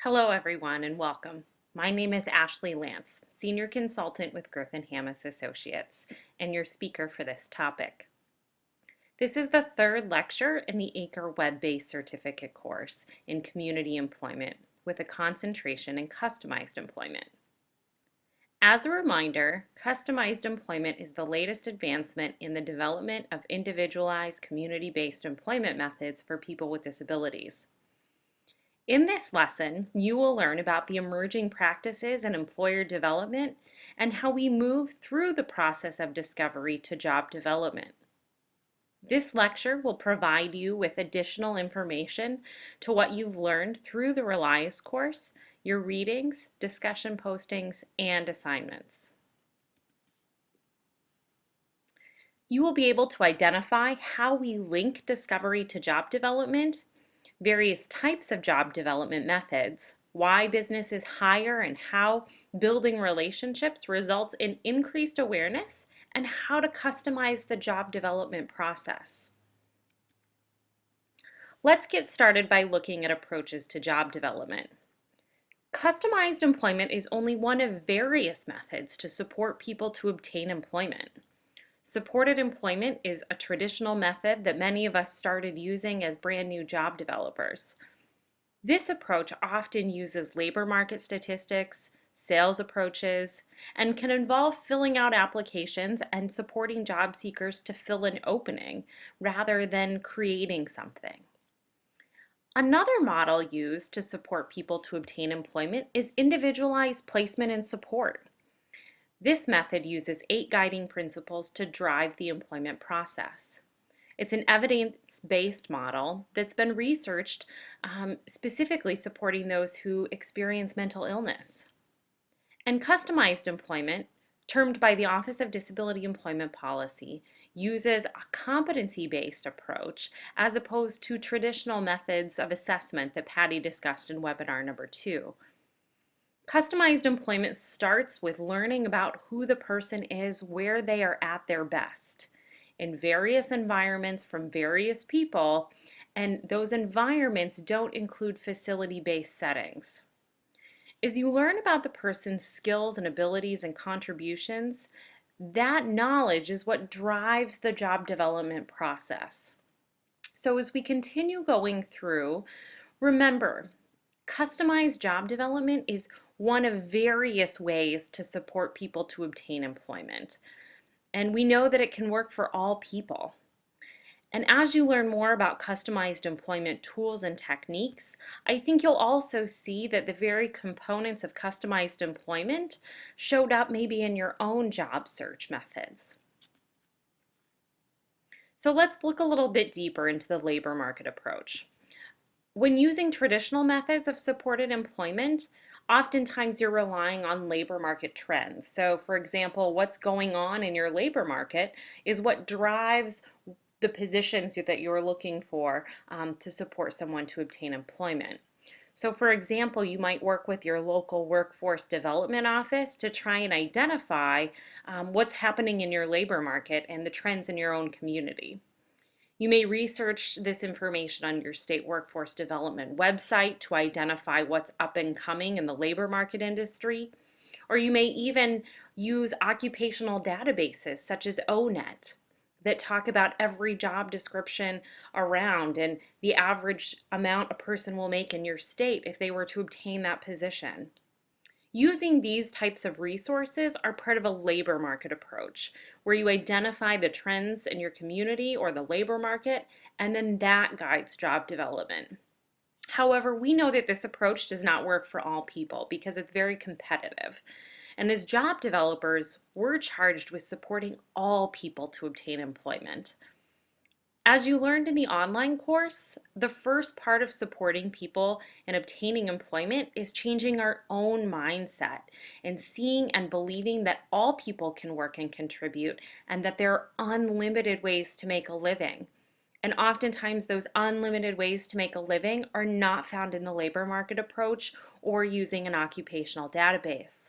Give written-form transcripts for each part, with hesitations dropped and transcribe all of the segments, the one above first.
Hello everyone and welcome. My name is Ashley Lance, Senior Consultant with Griffin Hammis Associates, and your speaker for this topic. This is the third lecture in the ACRE web-based certificate course in community employment with a concentration in customized employment. As a reminder, customized employment is the latest advancement in the development of individualized community-based employment methods for people with disabilities. In this lesson, you will learn about the emerging practices in employer development and how we move through the process of discovery to job development. This lecture will provide you with additional information to what you've learned through the Relias course, your readings, discussion postings, and assignments. You will be able to identify how we link discovery to job development, various types of job development methods, why businesses hire and how building relationships results in increased awareness, and how to customize the job development process. Let's get started by looking at approaches to job development. Customized employment is only one of various methods to support people to obtain employment. Supported employment is a traditional method that many of us started using as brand new job developers. This approach often uses labor market statistics, sales approaches, and can involve filling out applications and supporting job seekers to fill an opening rather than creating something. Another model used to support people to obtain employment is individualized placement and support. This method uses 8 guiding principles to drive the employment process. It's an evidence-based model that's been researched specifically supporting those who experience mental illness. And customized employment, termed by the Office of Disability Employment Policy, uses a competency-based approach as opposed to traditional methods of assessment that Patty discussed in webinar number 2. Customized employment starts with learning about who the person is, where they are at their best, in various environments from various people, and those environments don't include facility-based settings. As you learn about the person's skills and abilities and contributions, that knowledge is what drives the job development process. So as we continue going through, remember, customized job development is one of various ways to support people to obtain employment. And we know that it can work for all people. And as you learn more about customized employment tools and techniques, I think you'll also see that the very components of customized employment showed up maybe in your own job search methods. So let's look a little bit deeper into the labor market approach. When using traditional methods of supported employment, oftentimes you're relying on labor market trends. So for example, what's going on in your labor market is what drives the positions that you're looking for to support someone to obtain employment. So for example, you might work with your local workforce development office to try and identify what's happening in your labor market and the trends in your own community. You may research this information on your state workforce development website to identify what's up and coming in the labor market industry, or you may even use occupational databases such as ONET that talk about every job description around and the average amount a person will make in your state if they were to obtain that position. Using these types of resources are part of a labor market approach, where you identify the trends in your community or the labor market, and then that guides job development. However, we know that this approach does not work for all people because it's very competitive. And as job developers, we're charged with supporting all people to obtain employment. As you learned in the online course, the first part of supporting people in obtaining employment is changing our own mindset and seeing and believing that all people can work and contribute and that there are unlimited ways to make a living. And oftentimes those unlimited ways to make a living are not found in the labor market approach or using an occupational database.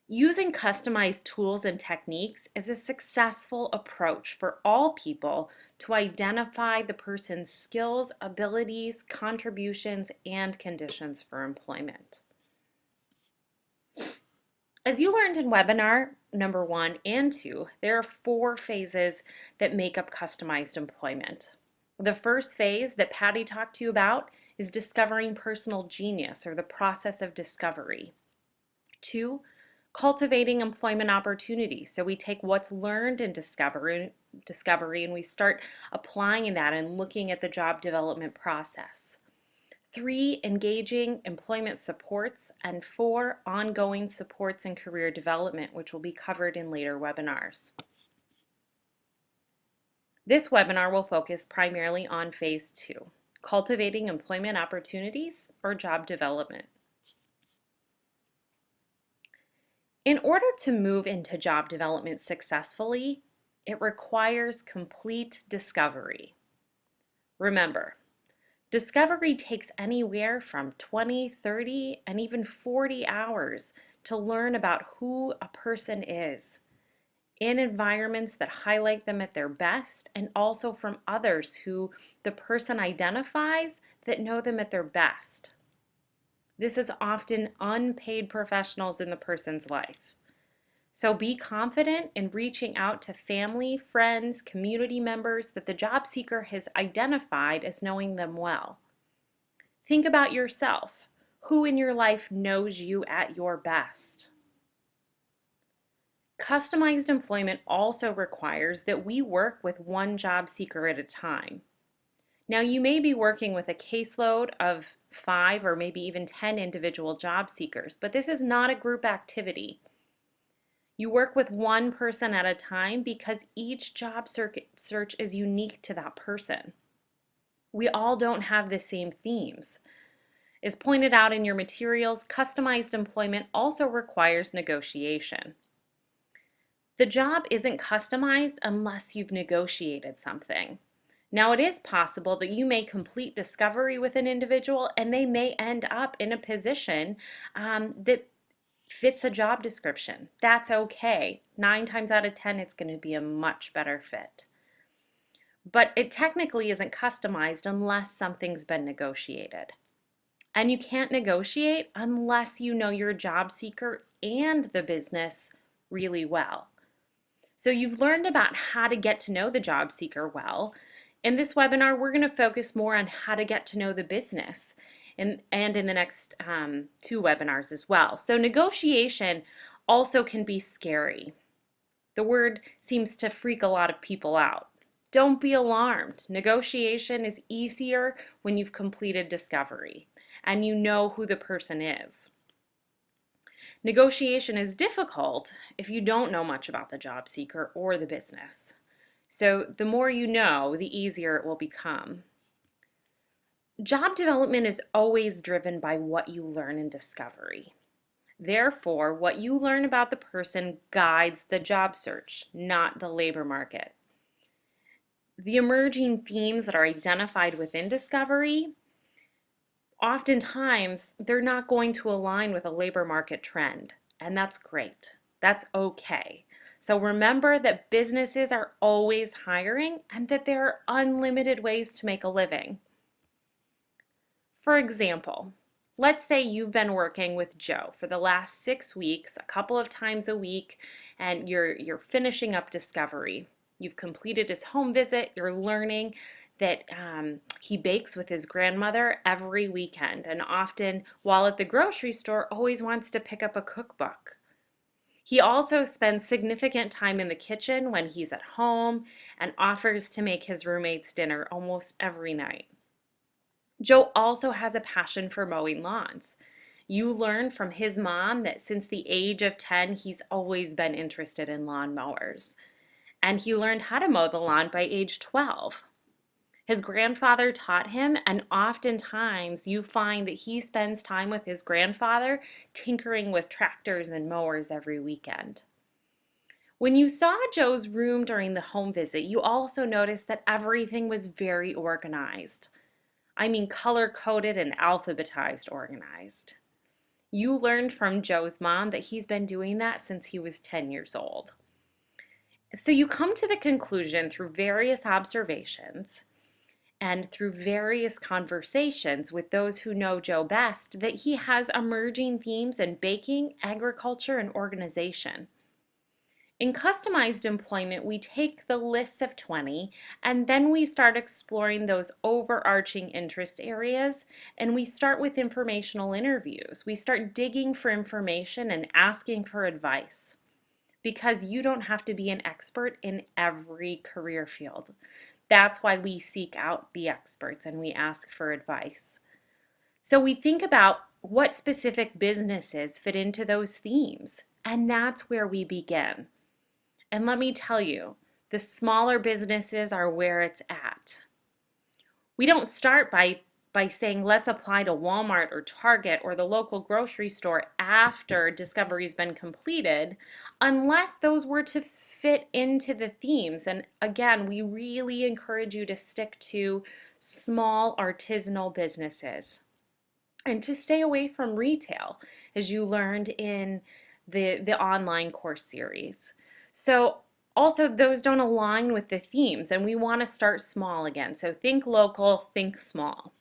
Using customized tools and techniques is a successful approach for all people to identify the person's skills, abilities, contributions, and conditions for employment. As you learned in webinar number 1 and 2, there are 4 phases that make up customized employment. The first phase that Patty talked to you about is discovering personal genius, or the process of discovery. 2, cultivating employment opportunities. So we take what's learned in discovery and we start applying that and looking at the job development process. 3, engaging employment supports, and 4, ongoing supports and career development, which will be covered in later webinars. This webinar will focus primarily on phase 2, cultivating employment opportunities or job development. In order to move into job development successfully, it requires complete discovery. Remember, discovery takes anywhere from 20, 30, and even 40 hours to learn about who a person is in environments that highlight them at their best, and also from others who the person identifies that know them at their best. This is often unpaid professionals in the person's life. So be confident in reaching out to family, friends, community members that the job seeker has identified as knowing them well. Think about yourself. Who in your life knows you at your best? Customized employment also requires that we work with one job seeker at a time. Now, you may be working with a caseload of 5 or maybe even 10 individual job seekers, but this is not a group activity. You work with one person at a time because each job search is unique to that person. We all don't have the same themes. As pointed out in your materials, customized employment also requires negotiation. The job isn't customized unless you've negotiated something. Now, it is possible that you may complete discovery with an individual and they may end up in a position that fits a job description. That's okay. 9 times out of 10, it's going to be a much better fit. But it technically isn't customized unless something's been negotiated. And you can't negotiate unless you know your job seeker and the business really well. So you've learned about how to get to know the job seeker well. In this webinar, we're going to focus more on how to get to know the business and in the next 2 webinars as well. So negotiation also can be scary. The word seems to freak a lot of people out. Don't be alarmed. Negotiation is easier when you've completed discovery and you know who the person is. Negotiation is difficult if you don't know much about the job seeker or the business. So the more you know, the easier it will become. Job development is always driven by what you learn in discovery. Therefore, what you learn about the person guides the job search, not the labor market. The emerging themes that are identified within discovery, oftentimes they're not going to align with a labor market trend, and that's great. That's okay. So remember that businesses are always hiring and that there are unlimited ways to make a living. For example, let's say you've been working with Joe for the last 6 weeks, a couple of times a week, and you're finishing up discovery. You've completed his home visit, you're learning that he bakes with his grandmother every weekend, and often while at the grocery store always wants to pick up a cookbook. He also spends significant time in the kitchen when he's at home and offers to make his roommates dinner almost every night. Joe also has a passion for mowing lawns. You learn from his mom that since the age of 10, he's always been interested in lawn mowers. And he learned how to mow the lawn by age 12. His grandfather taught him, and oftentimes you find that he spends time with his grandfather tinkering with tractors and mowers every weekend. When you saw Joe's room during the home visit, you also noticed that everything was very organized. I mean color-coded and alphabetized organized. You learned from Joe's mom that he's been doing that since he was 10 years old. So you come to the conclusion through various observations and through various conversations with those who know Joe best that he has emerging themes in baking, agriculture, and organization. In customized employment, we take the list of 20 and then we start exploring those overarching interest areas, and we start with informational interviews. We start digging for information and asking for advice, because you don't have to be an expert in every career field. That's why we seek out the experts and we ask for advice. So we think about what specific businesses fit into those themes, and that's where we begin. And let me tell you, the smaller businesses are where it's at. We don't start by saying, let's apply to Walmart or Target or the local grocery store after discovery's been completed, unless those were to fit into the themes. And again, we really encourage you to stick to small artisanal businesses and to stay away from retail, as you learned in the online course series. So also, those don't align with the themes, and we want to start small again. So think local, think small.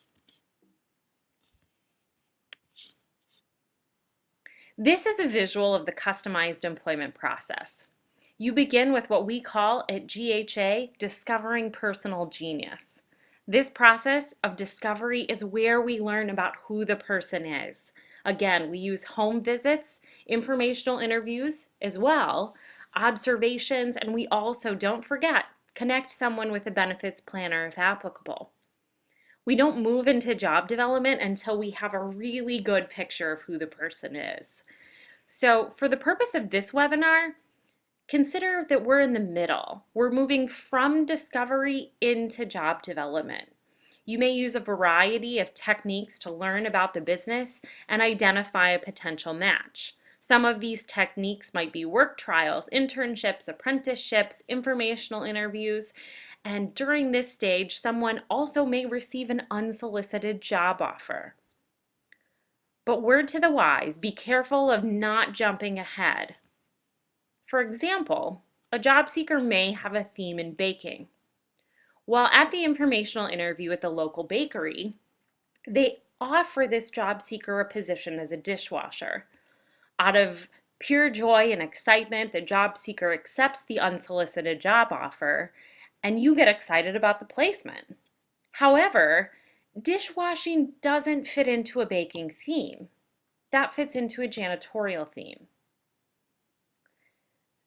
This is a visual of the customized employment process. You begin with what we call at GHA, discovering personal genius. This process of discovery is where we learn about who the person is. Again, we use home visits, informational interviews as well, observations, and we also, don't forget, connect someone with a benefits planner if applicable. We don't move into job development until we have a really good picture of who the person is. So for the purpose of this webinar, consider that we're in the middle. We're moving from discovery into job development. You may use a variety of techniques to learn about the business and identify a potential match. Some of these techniques might be work trials, internships, apprenticeships, informational interviews, and during this stage, someone also may receive an unsolicited job offer. But word to the wise, be careful of not jumping ahead. For example, a job seeker may have a theme in baking. While at the informational interview at the local bakery, they offer this job seeker a position as a dishwasher. Out of pure joy and excitement, the job seeker accepts the unsolicited job offer, and you get excited about the placement. However, dishwashing doesn't fit into a baking theme. That fits into a janitorial theme.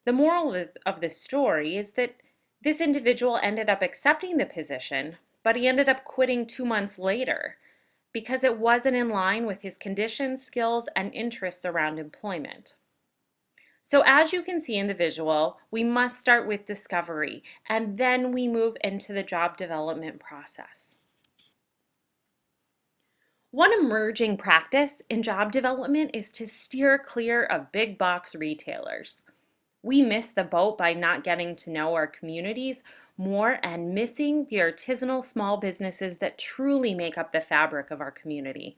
The moral of the story is that this individual ended up accepting the position, but he ended up quitting 2 months later because it wasn't in line with his conditions, skills, and interests around employment. So as you can see in the visual, we must start with discovery, and then we move into the job development process. One emerging practice in job development is to steer clear of big box retailers. We miss the boat by not getting to know our communities more and missing the artisanal small businesses that truly make up the fabric of our community.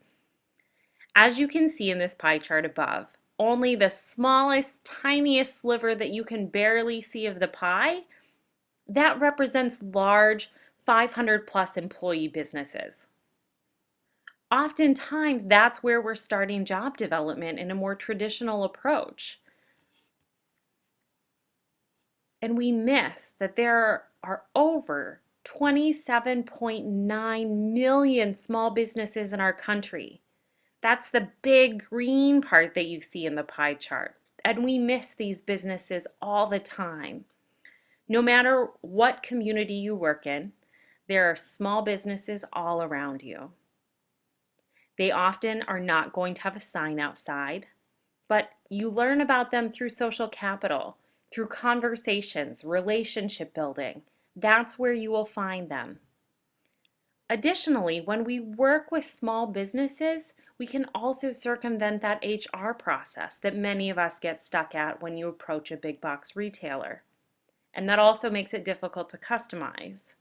As you can see in this pie chart above, only the smallest, tiniest sliver that you can barely see of the pie, that represents large 500 plus employee businesses. Oftentimes, that's where we're starting job development in a more traditional approach. And we miss that there are over 27.9 million small businesses in our country. That's the big green part that you see in the pie chart. And we miss these businesses all the time. No matter what community you work in, there are small businesses all around you. They often are not going to have a sign outside, but you learn about them through social capital, through conversations, relationship building. That's where you will find them. Additionally, when we work with small businesses, we can also circumvent that HR process that many of us get stuck at when you approach a big box retailer. And that also makes it difficult to customize.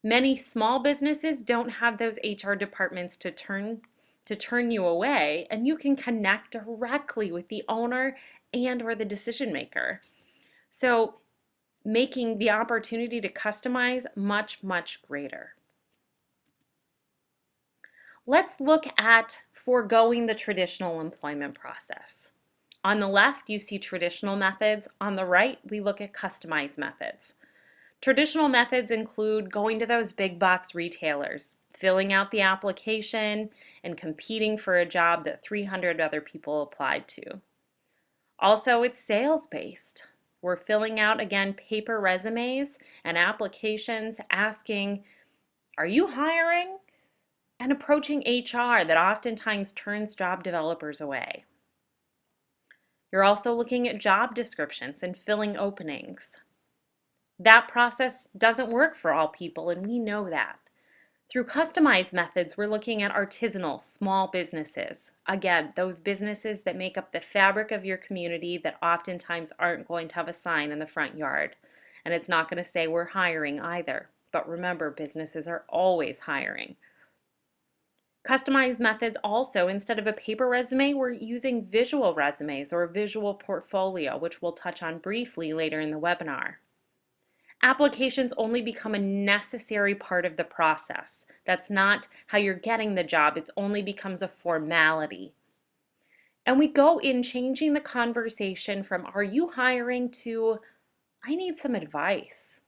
Many small businesses don't have those HR departments to turn to turn you away, and you can connect directly with the owner and or the decision maker. So making the opportunity to customize much, much greater. Let's look at foregoing the traditional employment process. On the left, you see traditional methods. On the right, we look at customized methods. Traditional methods include going to those big box retailers, filling out the application, and competing for a job that 300 other people applied to. Also, it's sales-based. We're filling out, again, paper resumes and applications asking, are you hiring? And approaching HR that oftentimes turns job developers away. You're also looking at job descriptions and filling openings. That process doesn't work for all people, and we know that. Through customized methods, we're looking at artisanal, small businesses. Again, those businesses that make up the fabric of your community that oftentimes aren't going to have a sign in the front yard. And it's not going to say we're hiring either. But remember, businesses are always hiring. Customized methods also, instead of a paper resume, we're using visual resumes or a visual portfolio, which we'll touch on briefly later in the webinar. Applications only become a necessary part of the process. That's not how you're getting the job. It only becomes a formality. And we go in changing the conversation from, are you hiring, to, I need some advice.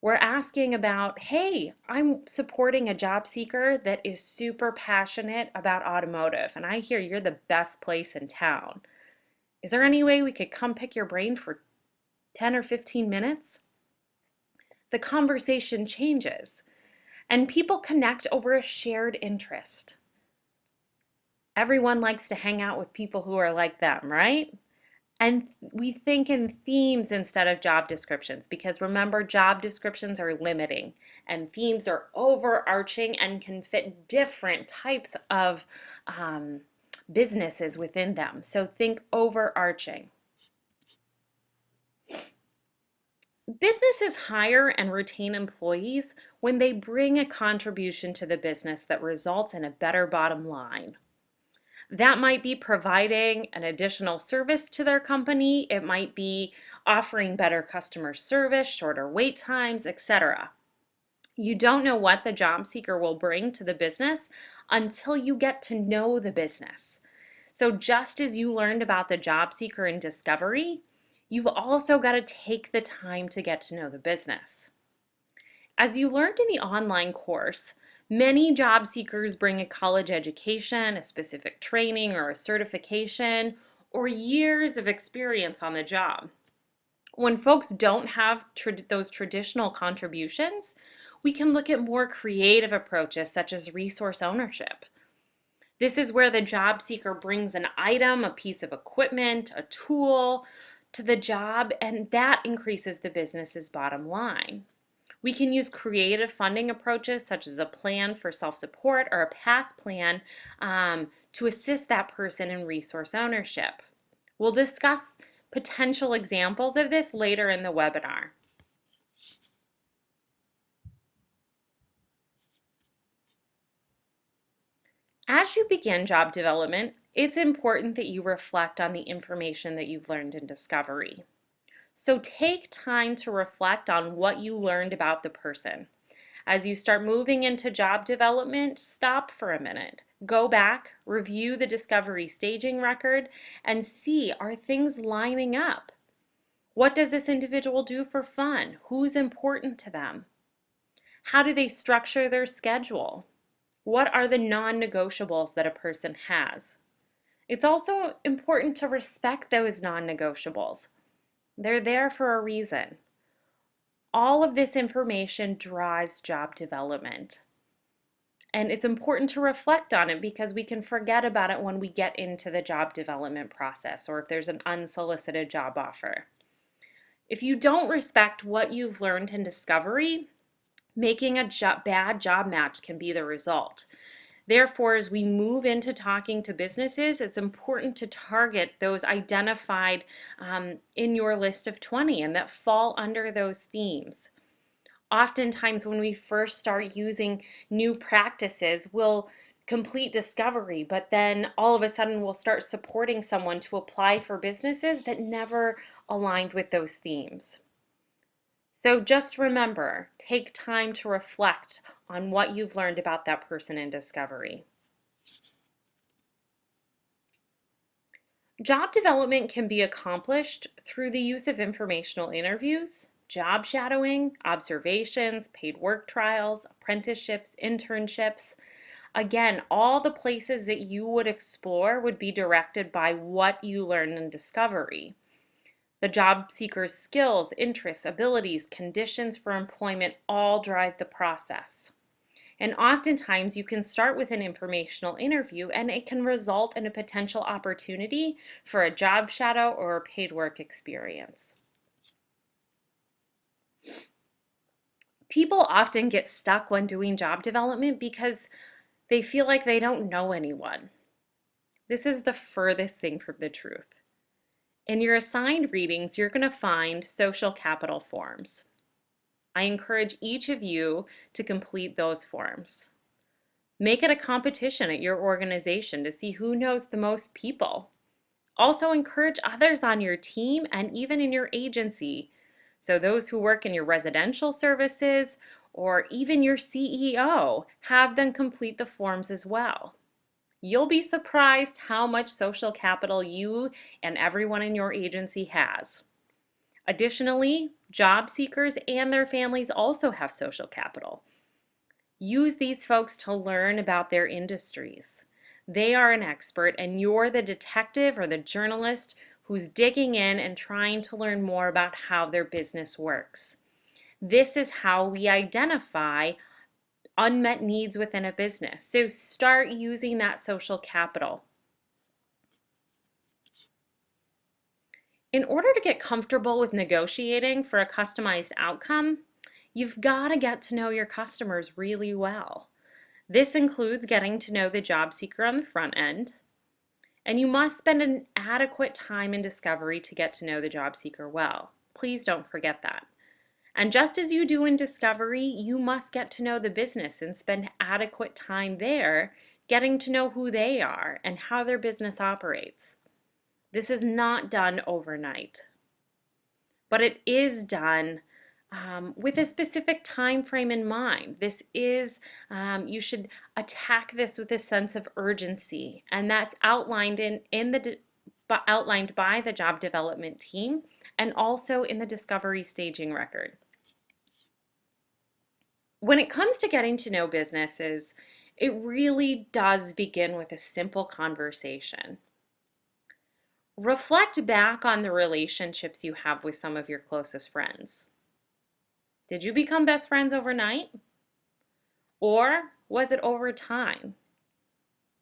We're asking about, hey, I'm supporting a job seeker that is super passionate about automotive, and I hear you're the best place in town. Is there any way we could come pick your brain for 10 or 15 minutes? The conversation changes, and people connect over a shared interest. Everyone likes to hang out with people who are like them, right? And we think in themes instead of job descriptions, because remember, job descriptions are limiting and themes are overarching and can fit different types of businesses within them. So think overarching. Businesses hire and retain employees when they bring a contribution to the business that results in a better bottom line. That might be providing an additional service to their company. It might be offering better customer service, shorter wait times, etc. You don't know what the job seeker will bring to the business until you get to know the business. So just as you learned about the job seeker in discovery, you've also got to take the time to get to know the business. As you learned in the online course, many job seekers bring a college education, a specific training, or a certification, or years of experience on the job. When folks don't have those traditional contributions, we can look at more creative approaches such as resource ownership. This is where the job seeker brings an item, a piece of equipment, a tool to the job, and that increases the business's bottom line. We can use creative funding approaches such as a plan for self-support or a pass plan to assist that person in resource ownership. We'll discuss potential examples of this later in the webinar. As you begin job development, it's important that you reflect on the information that you've learned in discovery. So take time to reflect on what you learned about the person. As you start moving into job development, stop for a minute. Go back, review the discovery staging record, and see, are things lining up? What does this individual do for fun? Who's important to them? How do they structure their schedule? What are the non-negotiables that a person has? It's also important to respect those non-negotiables. They're there for a reason. All of this information drives job development. And it's important to reflect on it because we can forget about it when we get into the job development process or if there's an unsolicited job offer. If you don't respect what you've learned in discovery, making a bad job match can be the result. Therefore, as we move into talking to businesses, it's important to target those identified in your list of 20 and that fall under those themes. Oftentimes, when we first start using new practices, we'll complete discovery, but then all of a sudden we'll start supporting someone to apply for businesses that never aligned with those themes. So just remember, take time to reflect on what you've learned about that person in discovery. Job development can be accomplished through the use of informational interviews, job shadowing, observations, paid work trials, apprenticeships, internships. Again, all the places that you would explore would be directed by what you learn in discovery. The job seeker's skills, interests, abilities, conditions for employment all drive the process. And oftentimes you can start with an informational interview and it can result in a potential opportunity for a job shadow or a paid work experience. People often get stuck when doing job development because they feel like they don't know anyone. This is the furthest thing from the truth. In your assigned readings, you're going to find social capital forms. I encourage each of you to complete those forms. Make it a competition at your organization to see who knows the most people. Also encourage others on your team and even in your agency. So those who work in your residential services or even your CEO, have them complete the forms as well. You'll be surprised how much social capital you and everyone in your agency has. Additionally, job seekers and their families also have social capital. Use these folks to learn about their industries. They are an expert and you're the detective or the journalist who's digging in and trying to learn more about how their business works. This is how we identify unmet needs within a business. So start using that social capital. In order to get comfortable with negotiating for a customized outcome, you've got to get to know your customers really well. This includes getting to know the job seeker on the front end, and you must spend an adequate time in discovery to get to know the job seeker well. Please don't forget that. And just as you do in discovery, you must get to know the business and spend adequate time there getting to know who they are and how their business operates. This is not done overnight, but it is done with a specific time frame in mind. This is, you should attack this with a sense of urgency, and that's outlined outlined by the job development team and also in the discovery staging record. When it comes to getting to know businesses, it really does begin with a simple conversation. Reflect back on the relationships you have with some of your closest friends. Did you become best friends overnight? Or was it over time?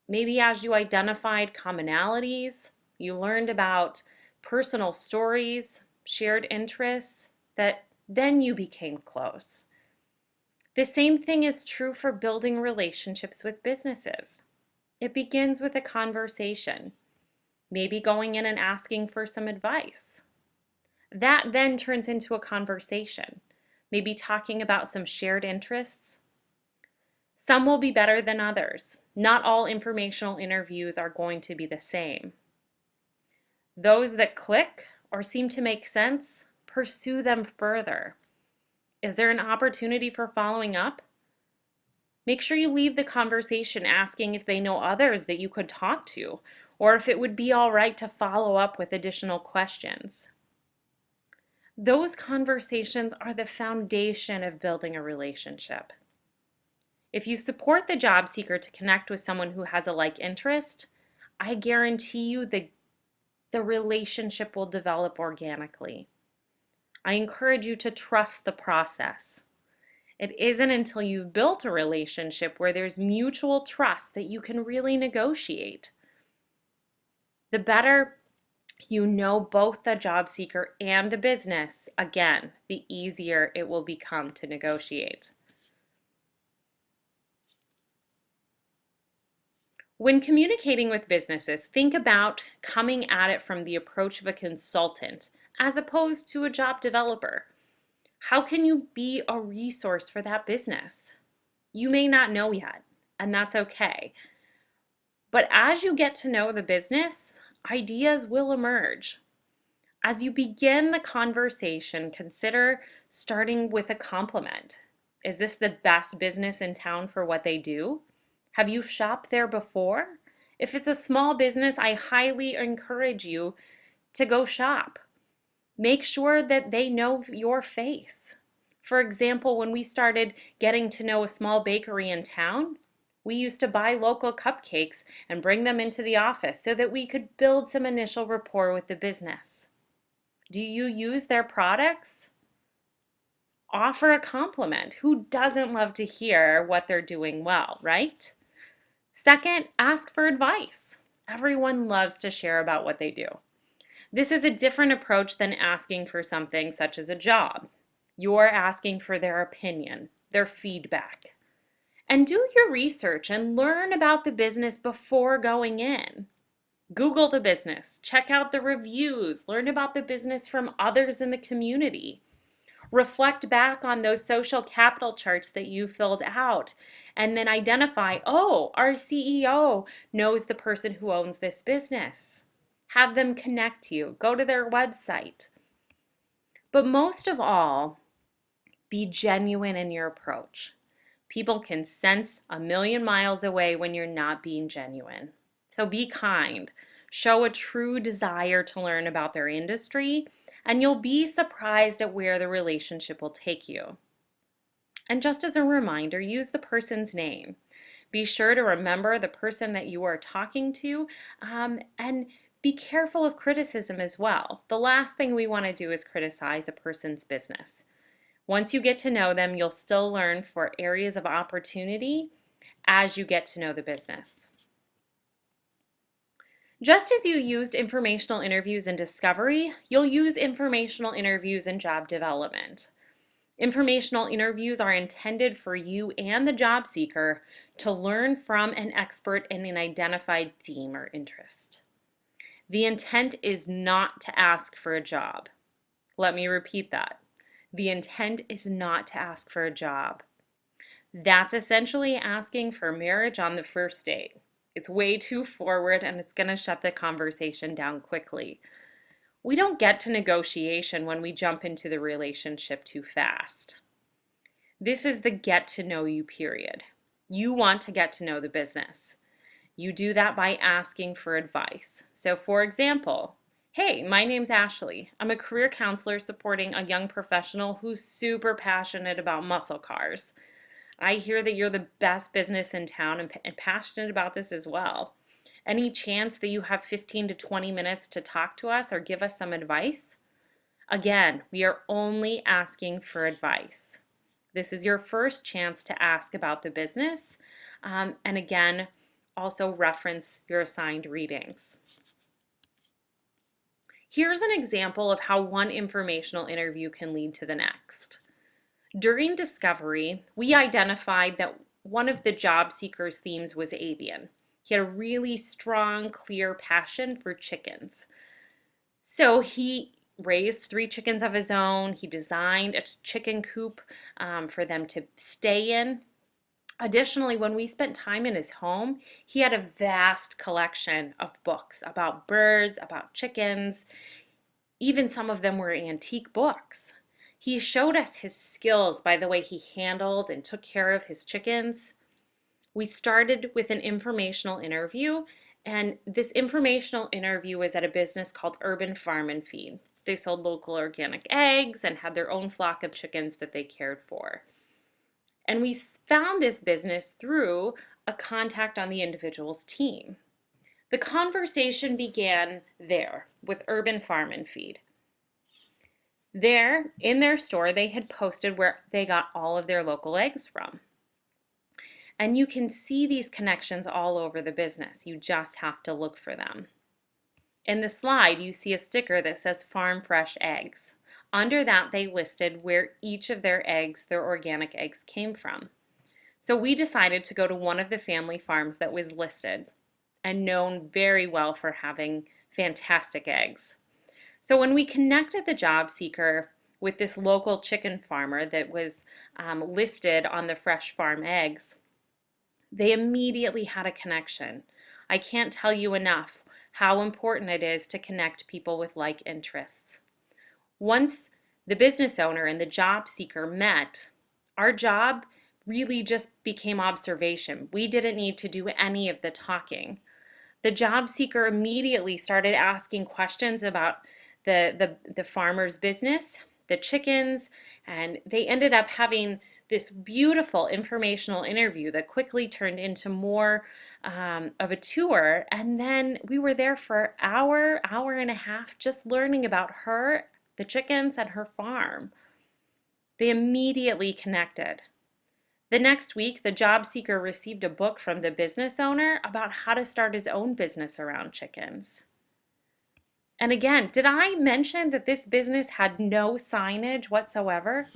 Maybe as you identified commonalities, you learned about personal stories, shared interests, that then you became close. The same thing is true for building relationships with businesses. It begins with a conversation, maybe going in and asking for some advice. That then turns into a conversation, maybe talking about some shared interests. Some will be better than others. Not all informational interviews are going to be the same. Those that click or seem to make sense, pursue them further. Is there an opportunity for following up? Make sure you leave the conversation asking if they know others that you could talk to, or if it would be all right to follow up with additional questions. Those conversations are the foundation of building a relationship. If you support the job seeker to connect with someone who has a like interest, I guarantee you the relationship will develop organically. I encourage you to trust the process. It isn't until you've built a relationship where there's mutual trust that you can really negotiate. The better you know both the job seeker and the business, again, the easier it will become to negotiate. When communicating with businesses, think about coming at it from the approach of a consultant as opposed to a job developer. How can you be a resource for that business? You may not know yet, and that's okay. But as you get to know the business, ideas will emerge. As you begin the conversation, consider starting with a compliment. Is this the best business in town for what they do? Have you shopped there before? If it's a small business, I highly encourage you to go shop. Make sure that they know your face. For example, when we started getting to know a small bakery in town, we used to buy local cupcakes and bring them into the office so that we could build some initial rapport with the business. Do you use their products? Offer a compliment. Who doesn't love to hear what they're doing well, right? Second, ask for advice. Everyone loves to share about what they do. This is a different approach than asking for something such as a job. You're asking for their opinion, their feedback. And do your research and learn about the business before going in. Google the business, check out the reviews, learn about the business from others in the community. Reflect back on those social capital charts that you filled out and then identify, oh, our CEO knows the person who owns this business. Have them connect you. Go to their website. But most of all, be genuine in your approach. People can sense a million miles away when you're not being genuine. So be kind. Show a true desire to learn about their industry, and you'll be surprised at where the relationship will take you. And just as a reminder, use the person's name. Be sure to remember the person that you are talking to, and be careful of criticism as well. The last thing we want to do is criticize a person's business. Once you get to know them, you'll still learn for areas of opportunity as you get to know the business. Just as you used informational interviews in discovery, you'll use informational interviews in job development. Informational interviews are intended for you and the job seeker to learn from an expert in an identified theme or interest. The intent is not to ask for a job. Let me repeat that. The intent is not to ask for a job. That's essentially asking for marriage on the first date. It's way too forward and it's going to shut the conversation down quickly. We don't get to negotiation when we jump into the relationship too fast. This is the get to know you period. You want to get to know the business. You do that by asking for advice. So for example, hey, my name's Ashley. I'm a career counselor supporting a young professional who's super passionate about muscle cars. I hear that you're the best business in town and passionate about this as well. Any chance that you have 15 to 20 minutes to talk to us or give us some advice? Again, we are only asking for advice. This is your first chance to ask about the business. And again, also reference your assigned readings. Here's an example of how one informational interview can lead to the next. During discovery, we identified that one of the job seeker's themes was avian. He had a really strong, clear passion for chickens. So he raised 3 chickens of his own. He designed a chicken coop for them to stay in. Additionally, when we spent time in his home, he had a vast collection of books about birds, about chickens. Even some of them were antique books. He showed us his skills by the way he handled and took care of his chickens. We started with an informational interview, and this informational interview was at a business called Urban Farm and Feed. They sold local organic eggs and had their own flock of chickens that they cared for. And we found this business through a contact on the individual's team. The conversation began there with Urban Farm and Feed. There, in their store, they had posted where they got all of their local eggs from. And you can see these connections all over the business. You just have to look for them. In the slide, you see a sticker that says Farm Fresh Eggs. Under that, they listed where each of their eggs, their organic eggs, came from. So we decided to go to one of the family farms that was listed and known very well for having fantastic eggs. So when we connected the job seeker with this local chicken farmer that was listed on the fresh farm eggs, they immediately had a connection. I can't tell you enough how important it is to connect people with like interests. Once the business owner and the job seeker met, our job really just became observation. We didn't need to do any of the talking. The job seeker immediately started asking questions about the farmer's business, the chickens, and they ended up having this beautiful informational interview that quickly turned into more of a tour. And then we were there for an hour, hour and a half, just learning about her, the chickens, and her farm. They immediately connected. The next week, the job seeker received a book from the business owner about how to start his own business around chickens. And again, did I mention that this business had no signage whatsoever?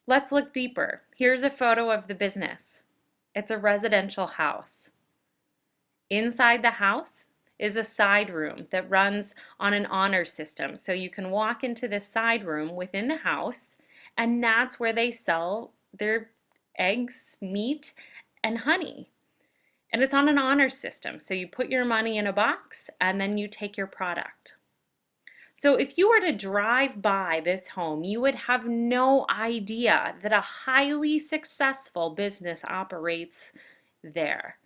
Let's look deeper. Here's a photo of the business. It's a residential house. Inside the house is a side room that runs on an honor system. So you can walk into this side room within the house, and that's where they sell their eggs, meat, and honey. And it's on an honor system. So you put your money in a box and then you take your product. So if you were to drive by this home, you would have no idea that a highly successful business operates there.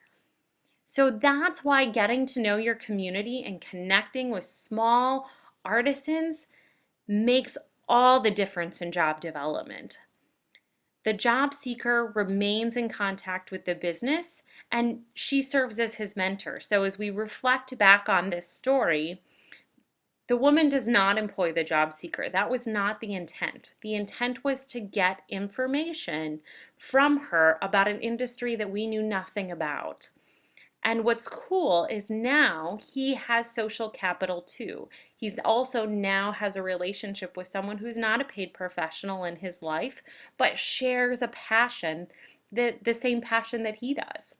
So that's why getting to know your community and connecting with small artisans makes all the difference in job development. The job seeker remains in contact with the business, and she serves as his mentor. So as we reflect back on this story, the woman does not employ the job seeker. That was not the intent. The intent was to get information from her about an industry that we knew nothing about. And what's cool is now he has social capital too. He's also now has a relationship with someone who's not a paid professional in his life, but shares a passion, the same passion that he does.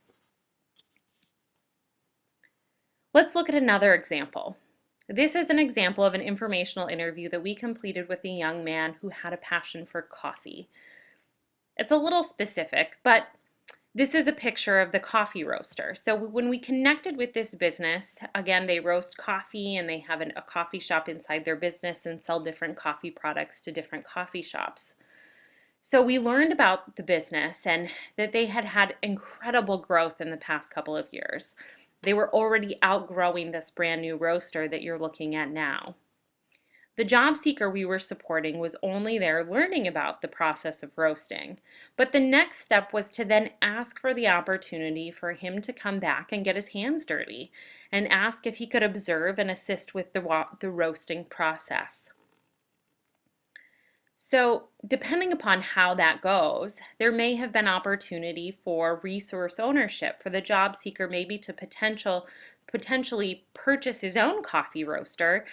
Let's look at another example. This is an example of an informational interview that we completed with a young man who had a passion for coffee. It's a little specific, but this is a picture of the coffee roaster. So when we connected with this business, again, they roast coffee and they have a coffee shop inside their business and sell different coffee products to different coffee shops. So we learned about the business and that they had had incredible growth in the past couple of years. They were already outgrowing this brand new roaster that you're looking at now. The job seeker we were supporting was only there learning about the process of roasting. But the next step was to then ask for the opportunity for him to come back and get his hands dirty and ask if he could observe and assist with the roasting process. So depending upon how that goes, there may have been opportunity for resource ownership for the job seeker maybe to potentially purchase his own coffee roaster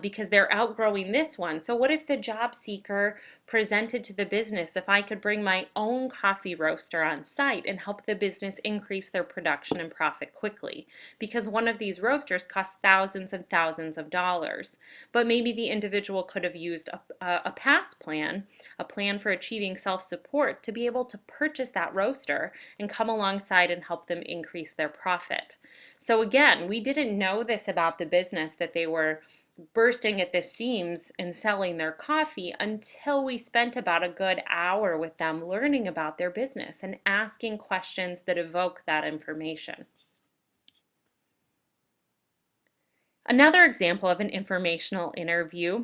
because they're outgrowing this one. So what if the job seeker presented to the business, if I could bring my own coffee roaster on site and help the business increase their production and profit quickly? Because one of these roasters costs thousands and thousands of dollars. But maybe the individual could have used a past plan, a plan for achieving self-support to be able to purchase that roaster and come alongside and help them increase their profit. So again, we didn't know this about the business, that they were bursting at the seams and selling their coffee, until we spent about a good hour with them learning about their business and asking questions that evoke that information. Another example of an informational interview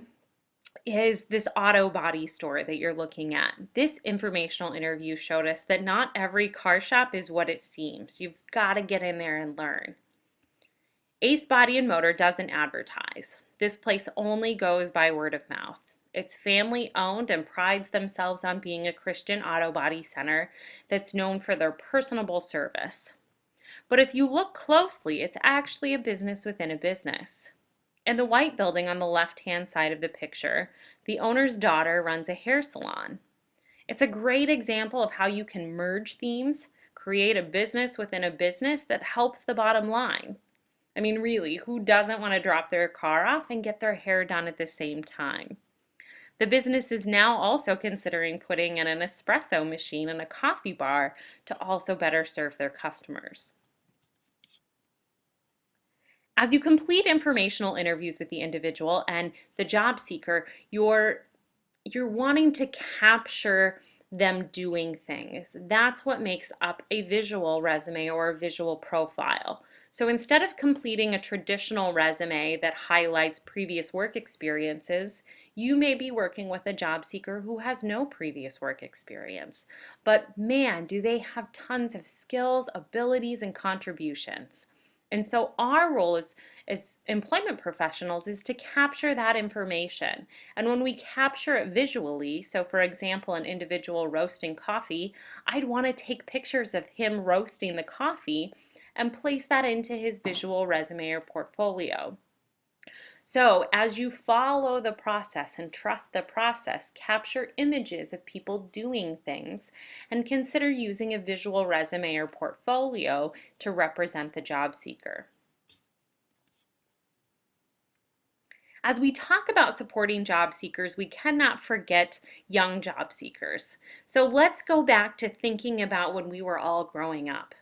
is this auto body store that you're looking at. This informational interview showed us that not every car shop is what it seems. You've got to get in there and learn. Ace Body and Motor doesn't advertise. This place only goes by word of mouth. It's family owned and prides themselves on being a Christian auto body center that's known for their personable service. But if you look closely, it's actually a business within a business. In the white building on the left-hand side of the picture, the owner's daughter runs a hair salon. It's a great example of how you can merge themes, create a business within a business that helps the bottom line. I mean, really, who doesn't want to drop their car off and get their hair done at the same time? The business is now also considering putting in an espresso machine and a coffee bar to also better serve their customers. As you complete informational interviews with the individual and the job seeker, you're wanting to capture them doing things. That's what makes up a visual resume or a visual profile. So instead of completing a traditional resume that highlights previous work experiences, you may be working with a job seeker who has no previous work experience. But man, do they have tons of skills, abilities, and contributions. And so our role as employment professionals is to capture that information. And when we capture it visually, so for example, an individual roasting coffee, I'd want to take pictures of him roasting the coffee and place that into his visual resume or portfolio. So as you follow the process and trust the process, capture images of people doing things and consider using a visual resume or portfolio to represent the job seeker. As we talk about supporting job seekers, we cannot forget young job seekers. So let's go back to thinking about when we were all growing up.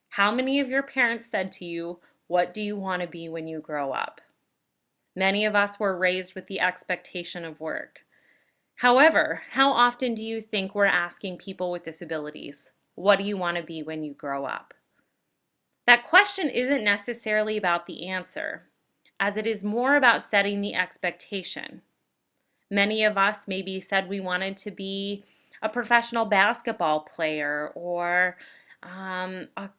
How many of your parents said to you, "What do you want to be when you grow up?" Many of us were raised with the expectation of work. However, how often do you think we're asking people with disabilities, "What do you want to be when you grow up?" That question isn't necessarily about the answer, as it is more about setting the expectation. Many of us maybe said we wanted to be a professional basketball player or a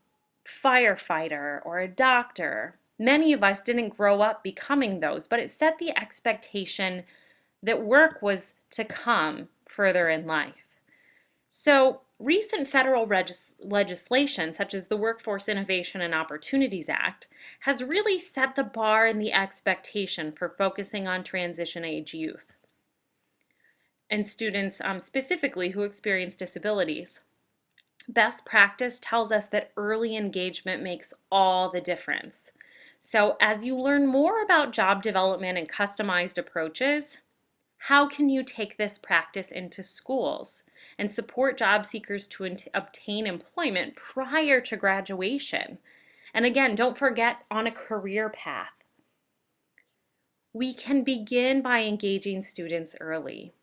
firefighter or a doctor. Many of us didn't grow up becoming those, but it set the expectation that work was to come further in life. So, recent federal legislation, such as the Workforce Innovation and Opportunities Act, has really set the bar and the expectation for focusing on transition age youth and students specifically who experience disabilities. Best practice tells us that early engagement makes all the difference. So, as you learn more about job development and customized approaches, how can you take this practice into schools and support job seekers to obtain employment prior to graduation? And again, don't forget on a career path. We can begin by engaging students early.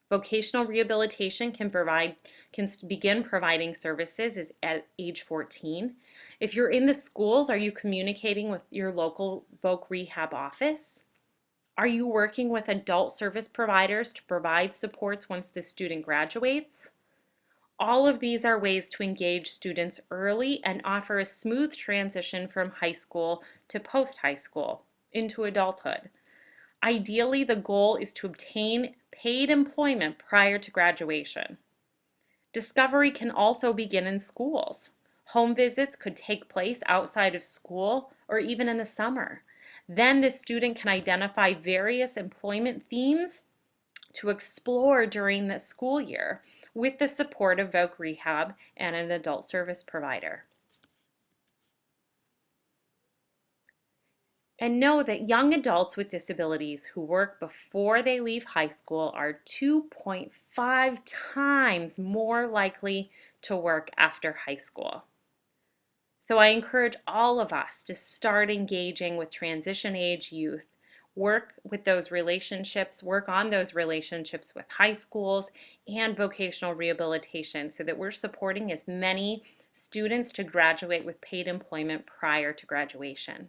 Vocational rehabilitation can begin providing services at age 14. If you're in the schools, are you communicating with your local voc rehab office? Are you working with adult service providers to provide supports once the student graduates? All of these are ways to engage students early and offer a smooth transition from high school to post-high school into adulthood. Ideally, the goal is to obtain paid employment prior to graduation. Discovery can also begin in schools. Home visits could take place outside of school or even in the summer. Then the student can identify various employment themes to explore during the school year with the support of voc rehab and an adult service provider. And know that young adults with disabilities who work before they leave high school are 2.5 times more likely to work after high school. So I encourage all of us to start engaging with transition age youth, work with those relationships, work on those relationships with high schools and vocational rehabilitation so that we're supporting as many students to graduate with paid employment prior to graduation.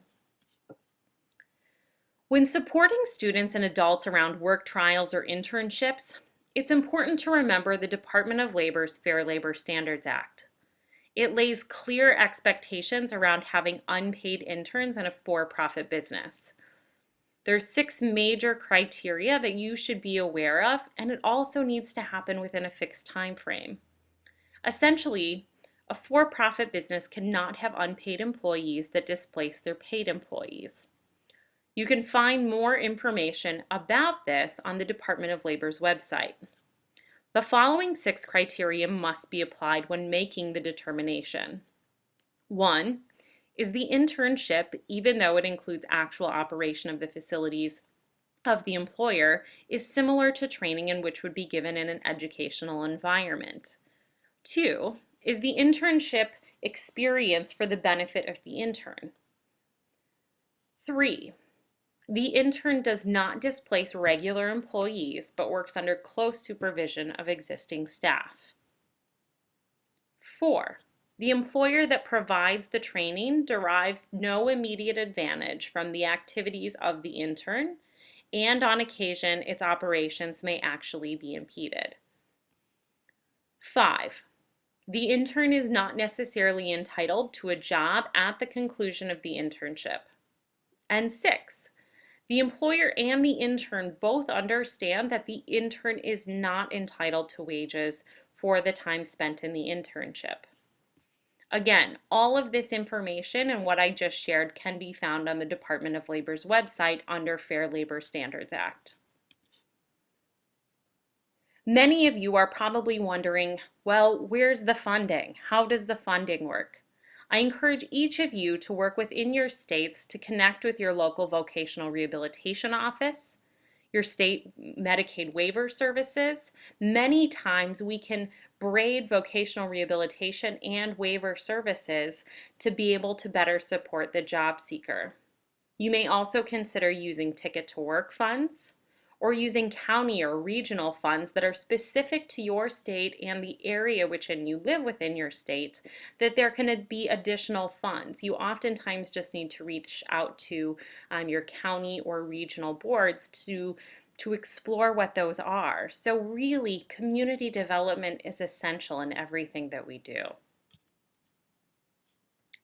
When supporting students and adults around work trials or internships, it's important to remember the Department of Labor's Fair Labor Standards Act. It lays clear expectations around having unpaid interns in a for-profit business. There's 6 major criteria that you should be aware of, and it also needs to happen within a fixed time frame. Essentially, a for-profit business cannot have unpaid employees that displace their paid employees. You can find more information about this on the Department of Labor's website. The following 6 criteria must be applied when making the determination. 1, is the internship, even though it includes actual operation of the facilities of the employer, is similar to training in which would be given in an educational environment. 2, is the internship experience for the benefit of the intern. 3, the intern does not displace regular employees, but works under close supervision of existing staff. 4, the employer that provides the training derives no immediate advantage from the activities of the intern, and on occasion, its operations may actually be impeded. 5, the intern is not necessarily entitled to a job at the conclusion of the internship. And 6, the employer and the intern both understand that the intern is not entitled to wages for the time spent in the internship. Again, all of this information and what I just shared can be found on the Department of Labor's website under Fair Labor Standards Act. Many of you are probably wondering, well, where's the funding? How does the funding work? I encourage each of you to work within your states to connect with your local vocational rehabilitation office, your state Medicaid waiver services. Many times we can braid vocational rehabilitation and waiver services to be able to better support the job seeker. You may also consider using Ticket to Work funds or using county or regional funds that are specific to your state and the area within you live within your state, that there can be additional funds. You oftentimes just need to reach out to your county or regional boards to explore what those are. So really, community development is essential in everything that we do.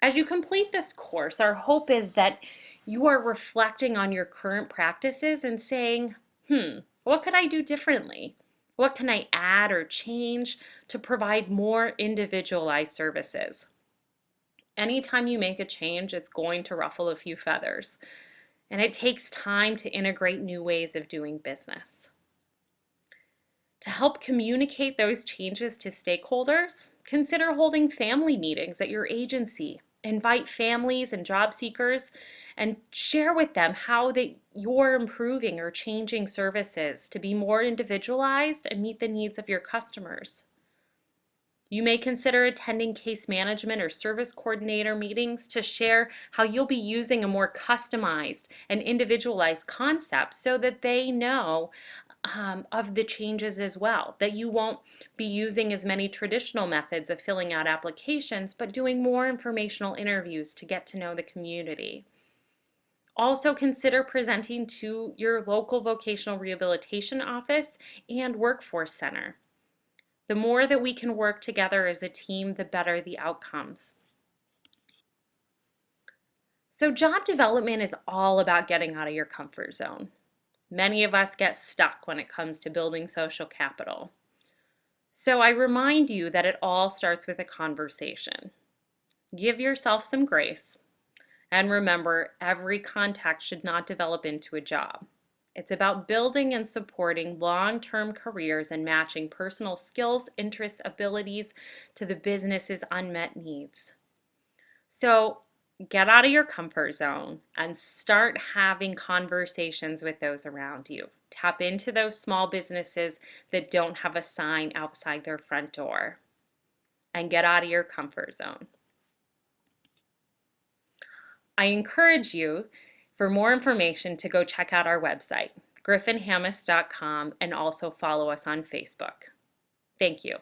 As you complete this course, our hope is that you are reflecting on your current practices and saying, what could I do differently? What can I add or change to provide more individualized services? Anytime you make a change, it's going to ruffle a few feathers, and it takes time to integrate new ways of doing business. To help communicate those changes to stakeholders, consider holding family meetings at your agency. Invite families and job seekers and share with them how you're improving or changing services to be more individualized and meet the needs of your customers. You may consider attending case management or service coordinator meetings to share how you'll be using a more customized and individualized concept so that they know of the changes as well, that you won't be using as many traditional methods of filling out applications, but doing more informational interviews to get to know the community. Also consider presenting to your local vocational rehabilitation office and workforce center. The more that we can work together as a team, the better the outcomes. So job development is all about getting out of your comfort zone. Many of us get stuck when it comes to building social capital. So I remind you that it all starts with a conversation. Give yourself some grace, and remember, every contact should not develop into a job. It's about building and supporting long-term careers and matching personal skills, interests, abilities to the business's unmet needs. So get out of your comfort zone and start having conversations with those around you. Tap into those small businesses that don't have a sign outside their front door, and get out of your comfort zone. I encourage you, for more information, to go check out our website, griffinhammis.com, and also follow us on Facebook. Thank you.